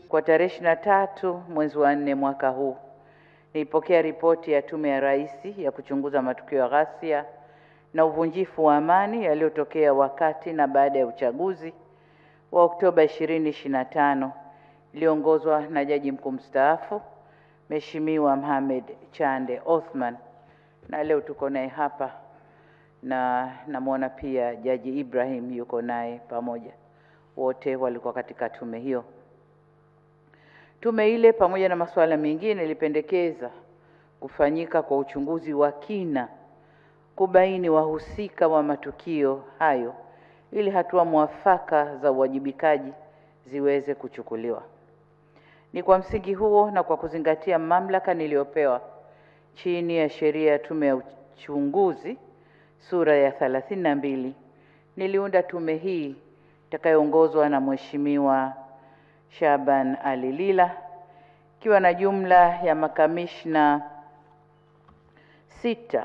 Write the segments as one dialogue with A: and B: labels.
A: Kwa tarehe 23 mwezi wa 4 mwaka huu nilipokea ripoti ya Tume ya Rais ya kuchunguza matukio ya ghasia na uvunjifu wa amani yaliyotokea wakati na baada ya uchaguzi wa Oktoba 2025 iliongozwa na Jaji Mkuu mstaafu Mheshimiwa Mohamed Chande Othman, na leo tuko naye hapa na namuona pia Jaji Ibrahim yuko naye pamoja. Wote walikuwa katika tume hiyo. Tume ile pamoja na masuala mengine ilipendekeza kufanyika kwa uchunguzi wa kina kubaini wahusika wa matukio hayo ili hatua mwafaka za uwajibikaji ziweze kuchukuliwa. Ni kwa msingi huo na kwa kuzingatia mamlaka niliyopewa chini ya sheria ya Tume ya Uchunguzi sura ya 32 niliunda tume hii itakayoongozwa na Mheshimiwa Shaban Ali Lila, ikiwa na jumla ya makamishna 6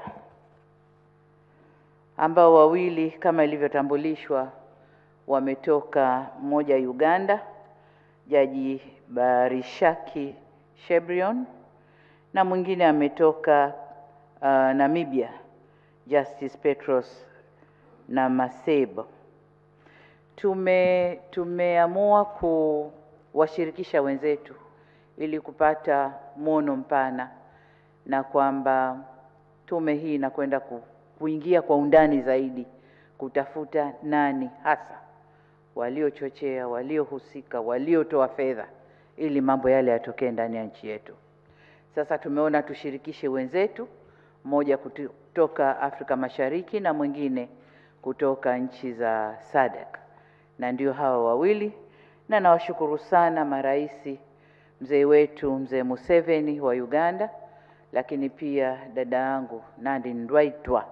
A: ambao wawili kama ilivyotambulishwa wametoka, mmoja Uganda, Jaji Barishaki Shebrion, na mwingine ametoka Namibia, Justice Petros Namasebo. Tumeamua kuwashirikisha wenzetu ili kupata muono mpana, na kwamba tume hii inakwenda kuingia kwa undani zaidi kutafuta nani hasa waliochochea, waliohusika, waliotoa fedha ili mambo yale yatokee ndani ya nchi yetu. Sasa tumeona tushirikishe wenzetu, mmoja kutoka Afrika Mashariki na mwingine kutoka nchi za SADC, na ndio hawa wawili, na nawashukuru sana maraisi, mzee wetu mzee Museveni wa Uganda, lakini pia dada yangu Nandi Ndaitwah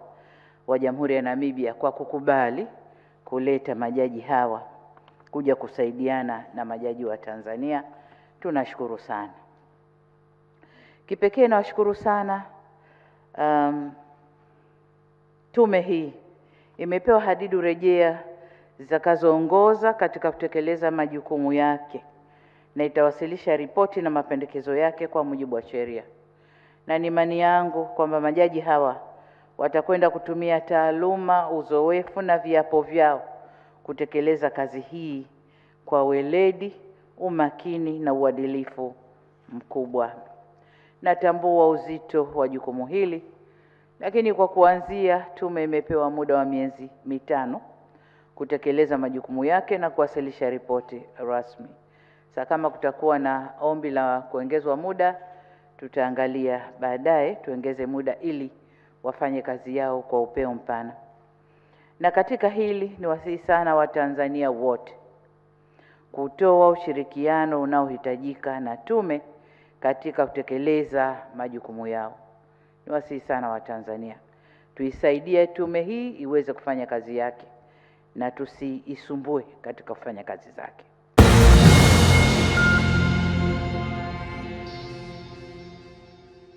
A: wa Jamhuri ya Namibia kwa kukubali kuleta majaji hawa kuja kusaidiana na majaji wa Tanzania. Tunashukuru sana. Kipekee nawashukuru sana tume hii imepewa hadidu rejea zitakazoongoza katika kutekeleza majukumu yake, na itawasilisha ripoti na mapendekezo yake kwa mujibu wa sheria. Na ni imani yangu kwamba majaji hawa watakwenda kutumia taaluma, uzoefu na viapo vyao kutekeleza kazi hii kwa weledi, umakini na uadilifu mkubwa. Natambua uzito wa jukumu hili, lakini kwa kuanzia tume imepewa muda wa miezi 5 kutekeleza majukumu yake na kuwasilisha ripoti rasmi. Sasa kama kutakuwa na ombi la kuongezwa muda, tutaangalia baadaye tuongeze muda ili wafanye kazi yao kwa upeo mpana. Na katika hili ni wasihi sana Watanzania wote kutoa ushirikiano unaohitajika na tume katika kutekeleza majukumu yao. Ni wasihi sana Watanzania tuisaidie tume hii iweze kufanya kazi yake na tusiisumbue katika kufanya kazi zake.